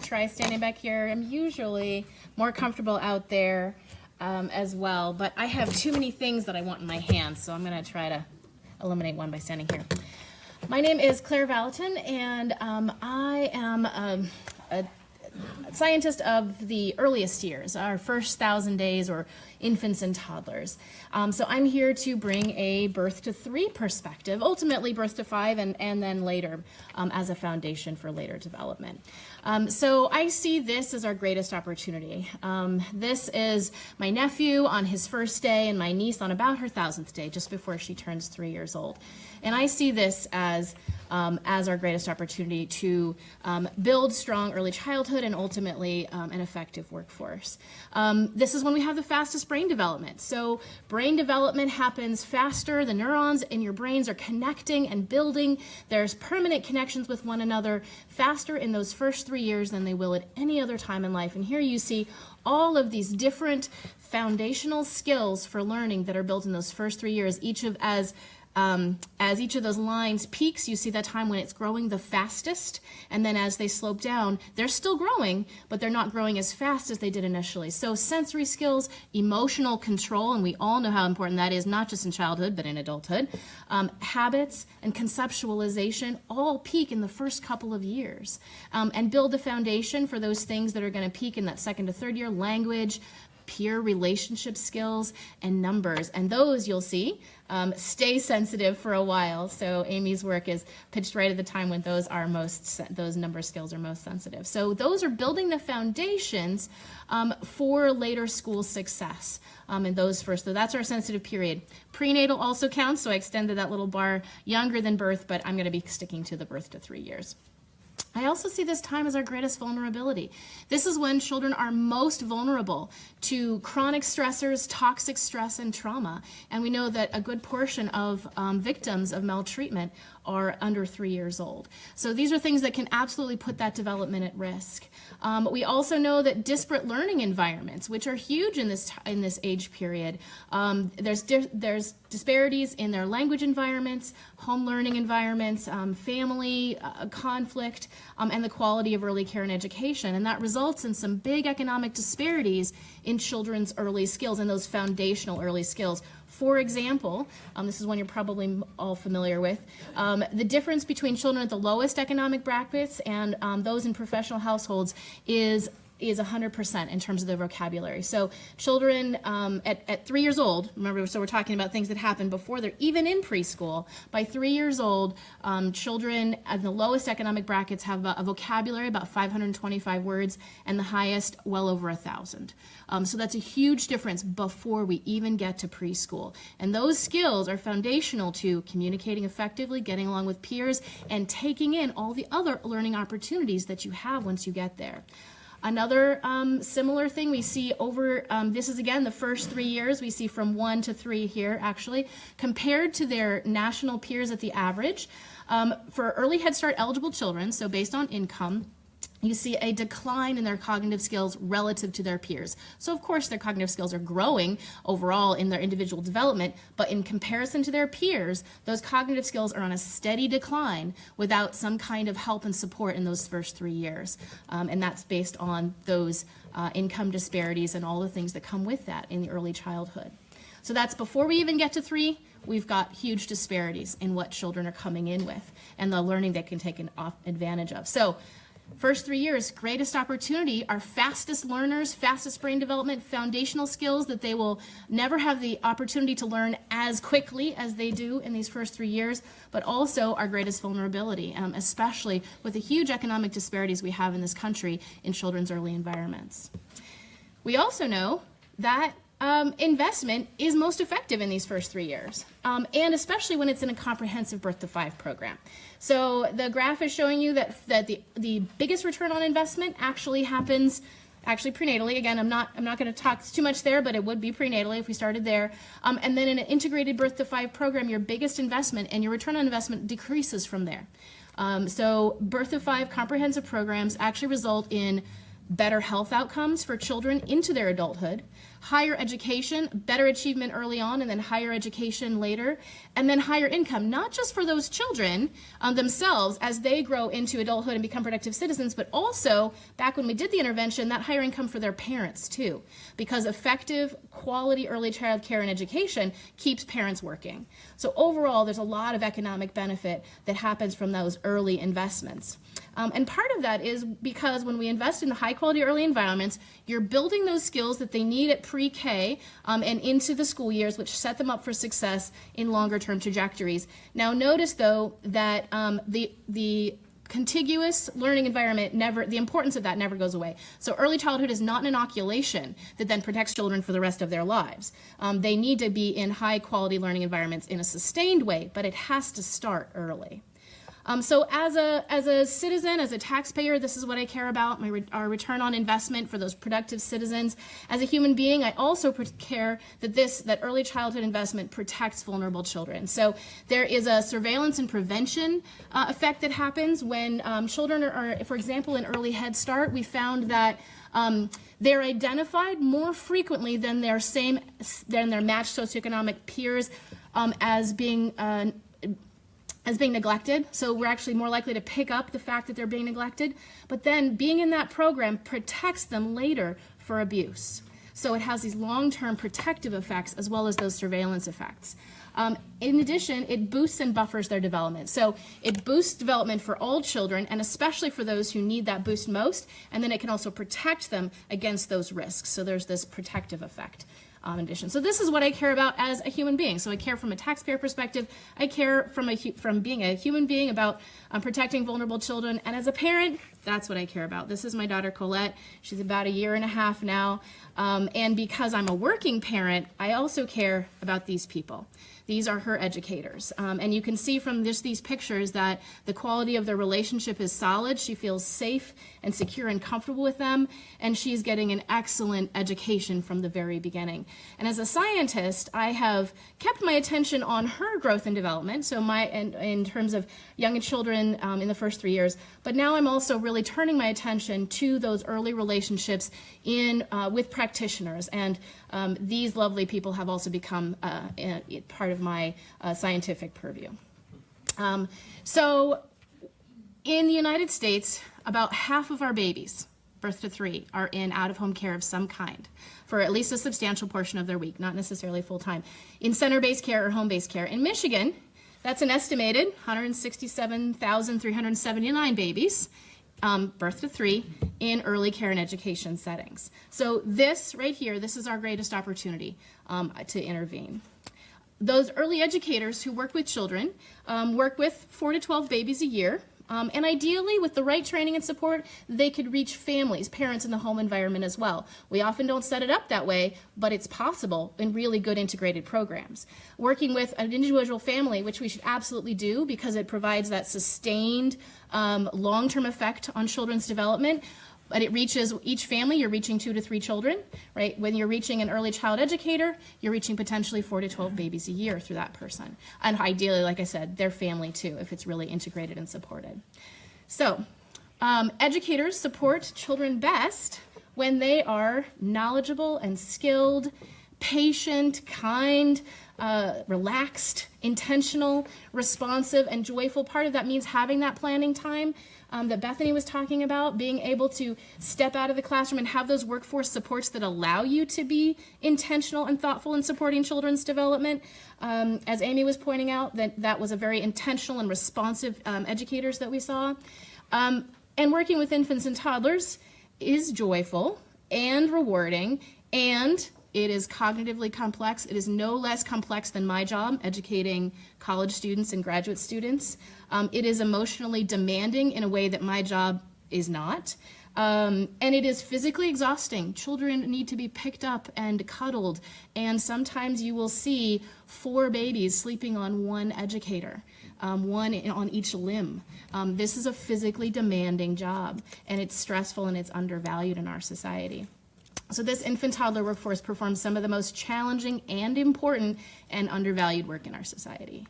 try standing back here. I'm usually more comfortable out there as well, but I have too many things that I want in my hands, so I'm going to try to eliminate one by standing here. My name is Claire Vollotton, and I am a scientist of the earliest years, our first 1,000 days, or infants and toddlers. So I'm here to bring a birth to 3 perspective, ultimately birth to 5, and then later as a foundation for later development. So I see this as our greatest opportunity. This is my nephew on his first day and my niece on about her 1,000th day, just before she turns 3 years old. And I see this as our greatest opportunity to build strong early childhood and ultimately an effective workforce. This is when we have the fastest brain development. So brain development happens faster. The neurons in your brains are connecting and building. There's permanent connections with one another faster in those first 3 years than they will at any other time in life. And here you see all of these different foundational skills for learning that are built in those first 3 years, as each of those lines peaks, you see that time when it's growing the fastest, and then as they slope down, they're still growing, but they're not growing as fast as they did initially. So sensory skills, emotional control, and we all know how important that is, not just in childhood, but in adulthood, habits and conceptualization all peak in the first couple of years, and build the foundation for those things that are going to peak in that 2nd to 3rd year: language, peer relationship skills, and numbers. And those, you'll see, stay sensitive for a while. So Amy's work is pitched right at the time when those number skills are most sensitive. So those are building the foundations for later school success in those first. So that's our sensitive period. Prenatal also counts, so I extended that little bar younger than birth, but I'm going to be sticking to the birth to 3 years. I also see this time as our greatest vulnerability. This is when children are most vulnerable to chronic stressors, toxic stress, and trauma. And we know that a good portion of victims of maltreatment are under 3 years old. So these are things that can absolutely put that development at risk. We also know that disparate learning environments, which are huge in this age period, there's disparities in their language environments, home learning environments, family conflict, and the quality of early care and education. And that results in some big economic disparities in children's early skills and those foundational early skills. For example, this is one you're probably all familiar with, the difference between children at the lowest economic brackets and those in professional households is 100% in terms of their vocabulary. So children at 3 years old, remember, so we're talking about things that happen before they're even in preschool. By 3 years old, children at the lowest economic brackets have a vocabulary about 525 words, and the highest well over 1,000. So that's a huge difference before we even get to preschool. And those skills are foundational to communicating effectively, getting along with peers, and taking in all the other learning opportunities that you have once you get there. Another similar thing we see over, this is again the first 3 years, we see from 1 to 3 here actually, compared to their national peers at the average. For early Head Start eligible children, so based on income, you see a decline in their cognitive skills relative to their peers. So of course their cognitive skills are growing overall in their individual development, but in comparison to their peers, those cognitive skills are on a steady decline without some kind of help and support in those first 3 years. And that's based on those income disparities and all the things that come with that in the early childhood. So that's before we even get to 3. We've got huge disparities in what children are coming in with and the learning they can take advantage of. So first 3 years, greatest opportunity, our fastest learners, fastest brain development, foundational skills that they will never have the opportunity to learn as quickly as they do in these first 3 years, but also our greatest vulnerability, especially with the huge economic disparities we have in this country in children's early environments. We also know that investment is most effective in these first 3 years, and especially when it's in a comprehensive birth to 5 program. So the graph is showing you that the biggest return on investment actually happens prenatally. Again, I'm not going to talk too much there, but it would be prenatally if we started there. And then in an integrated birth to 5 program, your biggest investment and your return on investment decreases from there. So birth to 5 comprehensive programs actually result in better health outcomes for children into their adulthood, higher education, better achievement early on, and then higher education later, and then higher income, not just for those children themselves as they grow into adulthood and become productive citizens, but also, back when we did the intervention, that higher income for their parents too, because effective quality early child care and education keeps parents working. So overall, there's a lot of economic benefit that happens from those early investments. And part of that is because when we invest in the high quality early environments, you're building those skills that they need at pre-K and into the school years, which set them up for success in longer term trajectories. Now notice though that the contiguous learning environment the importance of that never goes away. So early childhood is not an inoculation that then protects children for the rest of their lives. They need to be in high quality learning environments in a sustained way, but it has to start early. So as a citizen, as a taxpayer, this is what I care about, our return on investment for those productive citizens. As a human being, I also care that early childhood investment protects vulnerable children. So there is a surveillance and prevention effect that happens when children are, for example, in early Head Start, we found that they're identified more frequently than their matched socioeconomic peers as being neglected. So we're actually more likely to pick up the fact that they're being neglected. But then being in that program protects them later for abuse. So it has these long-term protective effects as well as those surveillance effects. In addition, it boosts and buffers their development. So it boosts development for all children, and especially for those who need that boost most, and then it can also protect them against those risks. So there's this protective effect. In addition. So this is what I care about as a human being. So I care from a taxpayer perspective. I care from being a human being about protecting vulnerable children. And as a parent, that's what I care about. This is my daughter Colette. She's about 1.5 years now. And because I'm a working parent, I also care about these people. These are her educators. And you can see from these pictures that the quality of their relationship is solid. She feels safe and secure and comfortable with them, and she's getting an excellent education from the very beginning. And as a scientist, I have kept my attention on her growth and development, so in terms of young children in the first 3 years, but now I'm also really turning my attention to those early relationships with practitioners, and these lovely people have also become part of my scientific purview. So in the United States, about half of our babies, birth to 3, are in out-of-home care of some kind for at least a substantial portion of their week, not necessarily full-time, in center-based care or home-based care. In Michigan, that's an estimated 167,379 babies, birth to 3, in early care and education settings. So this right here, this is our greatest opportunity to intervene. Those early educators who work with children work with 4 to 12 babies a year. And ideally, with the right training and support, they could reach families, parents in the home environment as well. We often don't set it up that way, but it's possible in really good integrated programs. Working with an individual family, which we should absolutely do because it provides that sustained long-term effect on children's development. But it reaches each family, you're reaching 2 to 3 children, right? When you're reaching an early child educator, you're reaching potentially 4 to 12 babies a year through that person. And ideally, like I said, their family too, if it's really integrated and supported. So, educators support children best when they are knowledgeable and skilled, patient, kind, relaxed, intentional, responsive, and joyful. Part of that means having that planning time that Bethany was talking about, being able to step out of the classroom and have those workforce supports that allow you to be intentional and thoughtful in supporting children's development. As Amy was pointing out, that was a very intentional and responsive educators that we saw. And working with infants and toddlers is joyful and rewarding, and it is cognitively complex. It is no less complex than my job, educating college students and graduate students. It is emotionally demanding in a way that my job is not. And it is physically exhausting. Children need to be picked up and cuddled, and sometimes you will see 4 babies sleeping on one educator, one on each limb. This is a physically demanding job, and it's stressful and it's undervalued in our society. So this infant-toddler workforce performs some of the most challenging and important and undervalued work in our society.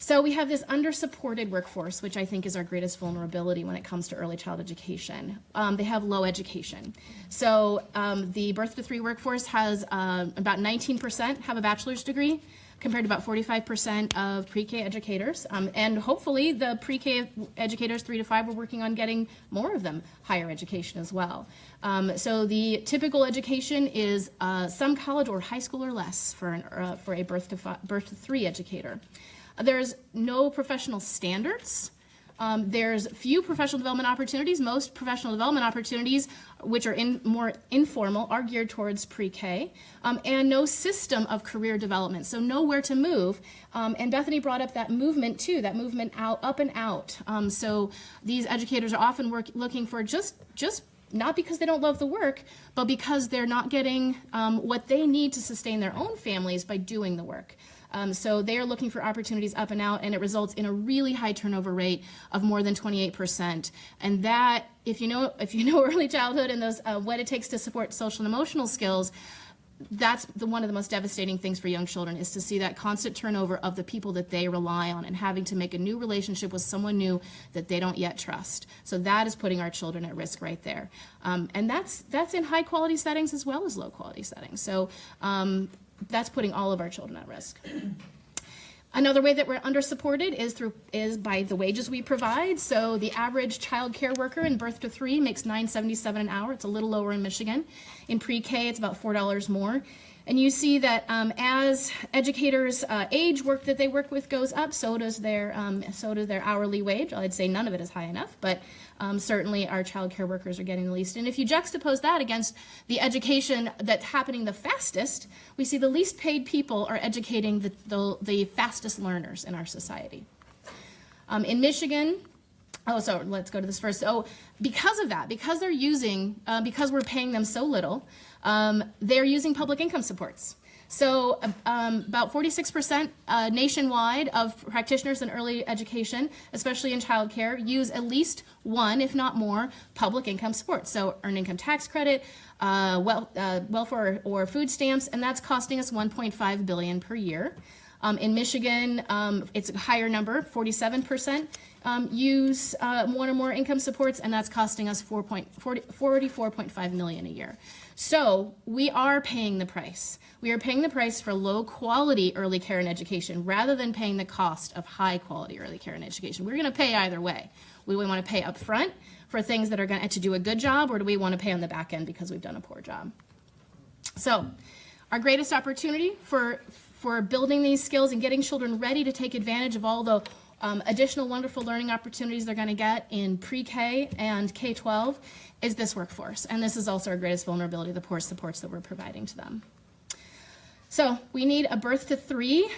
So we have this undersupported workforce, which I think is our greatest vulnerability when it comes to early child education. They have low education. So the birth to 3 workforce has about 19% have a bachelor's degree, compared to about 45% of pre-K educators. And hopefully the pre-K educators 3 to 5 are working on getting more of them higher education as well. So the typical education is some college or high school or less for a birth to 3 educator. There's no professional standards. There's few professional development opportunities. Most professional development opportunities, which are more informal, are geared towards pre-K, and no system of career development, so nowhere to move. And Bethany brought up that movement too, that movement out, up and out. So these educators are often looking for just not because they don't love the work, but because they're not getting what they need to sustain their own families by doing the work. So they are looking for opportunities up and out, and it results in a really high turnover rate of more than 28%. And that, if you know early childhood and those what it takes to support social and emotional skills, that's one of the most devastating things for young children, is to see that constant turnover of the people that they rely on and having to make a new relationship with someone new that they don't yet trust. So that is putting our children at risk right there. And that's in high quality settings as well as low quality settings. So that's putting all of our children at risk. Another way that we're undersupported is by the wages we provide. So the average child care worker in birth to 3 makes $9.77 an hour. It's a little lower in Michigan. In pre-K, it's about $4 more. And you see that as educators' age work that they work with goes up, so does their hourly wage. I'd say none of it is high enough, but certainly our child care workers are getting the least. And if you juxtapose that against the education that's happening the fastest, we see the least paid people are educating the fastest learners in our society. In Michigan, so let's go to this first. So because of that, because we're paying them so little, they're using public income supports. So about 46% nationwide of practitioners in early education, especially in childcare, use at least one, if not more, public income support. So earned income tax credit, welfare or food stamps, and that's costing us $1.5 billion per year. In Michigan, it's a higher number, 47% use one or more income supports, and that's costing us $44.5 million a year. So we are paying the price. We are paying the price for low quality early care and education rather than paying the cost of high quality early care and education. We're going to pay either way. We want to pay up front for things that are going to do a good job, or do we want to pay on the back end because we've done a poor job? So our greatest opportunity for building these skills and getting children ready to take advantage of all the additional wonderful learning opportunities they're going to get in pre-K and K-12 is this workforce. And this is also our greatest vulnerability, the poor supports that we're providing to them. So we need a birth to 3.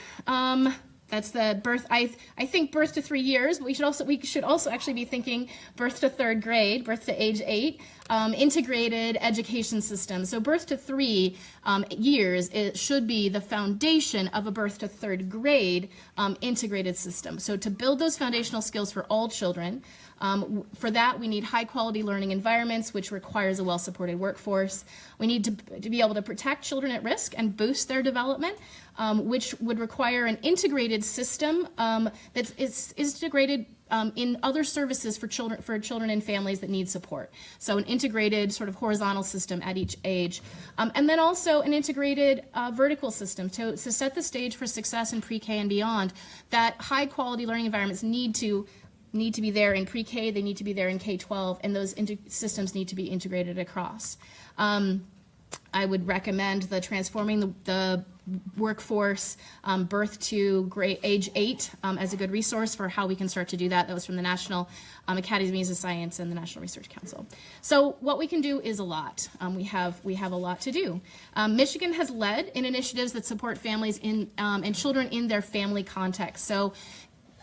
That's the birth, I think birth to 3 years, but we should also actually be thinking birth to 3rd grade, birth to age 8, integrated education system. So birth to 3 years, it should be the foundation of a birth to 3rd grade integrated system. So to build those foundational skills for all children, for that we need high quality learning environments, which requires a well-supported workforce. We need to be able to protect children at risk and boost their development, which would require an integrated system that is integrated in other services for children and families that need support. So an integrated sort of horizontal system at each age. And then also an integrated vertical system to set the stage for success in pre-K and beyond. That high quality learning environments need to be there in pre-K, they need to be there in K-12, and those systems need to be integrated across. I would recommend the transforming the workforce birth to age 8 as a good resource for how we can start to do that. That was from the National Academies of Science and the National Research Council. So what we can do is a lot. We have a lot to do. Michigan has led in initiatives that support families and children in their family context. So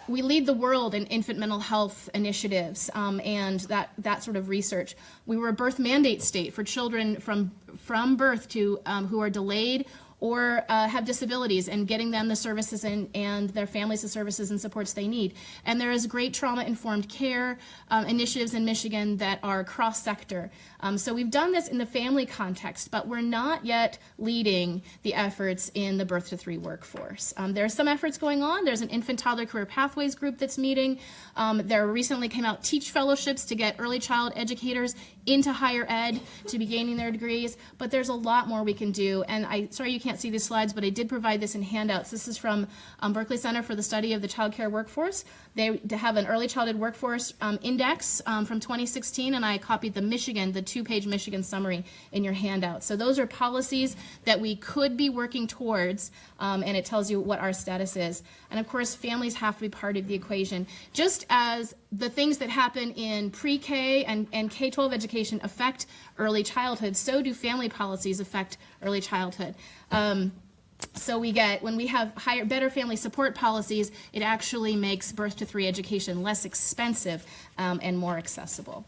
we lead the world in infant mental health initiatives and that sort of research. We were a birth mandate state for children from birth to who are delayed or have disabilities, and getting them the services and their families the services and supports they need. And there is great trauma-informed care initiatives in Michigan that are cross-sector. So we've done this in the family context, but we're not yet leading the efforts in the birth to 3 workforce. There are some efforts going on. There's an infant toddler career pathways group that's meeting. There recently came out teach fellowships to get early child educators into higher ed to be gaining their degrees, but there's a lot more we can do. And sorry you can't see these slides, but I did provide this in handouts. This is from Berkeley Center for the Study of the Child Care Workforce. They have an early childhood workforce index from 2016, and I copied the 2-page Michigan summary in your handout. So those are policies that we could be working towards, and it tells you what our status is. And of course, families have to be part of the equation. Just as the things that happen in pre-K and K-12 education affect early childhood, so do family policies affect early childhood. So when we have better family support policies, it actually makes birth to 3 education less expensive and more accessible.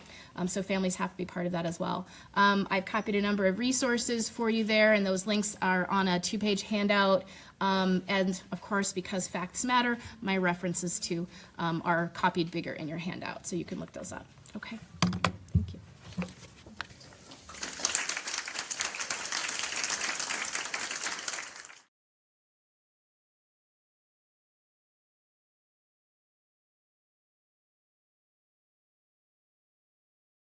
So families have to be part of that as well. I've copied a number of resources for you there, and those links are on a 2-page handout. And of course, because facts matter, my references to are copied bigger in your handout, so you can look those up. Okay.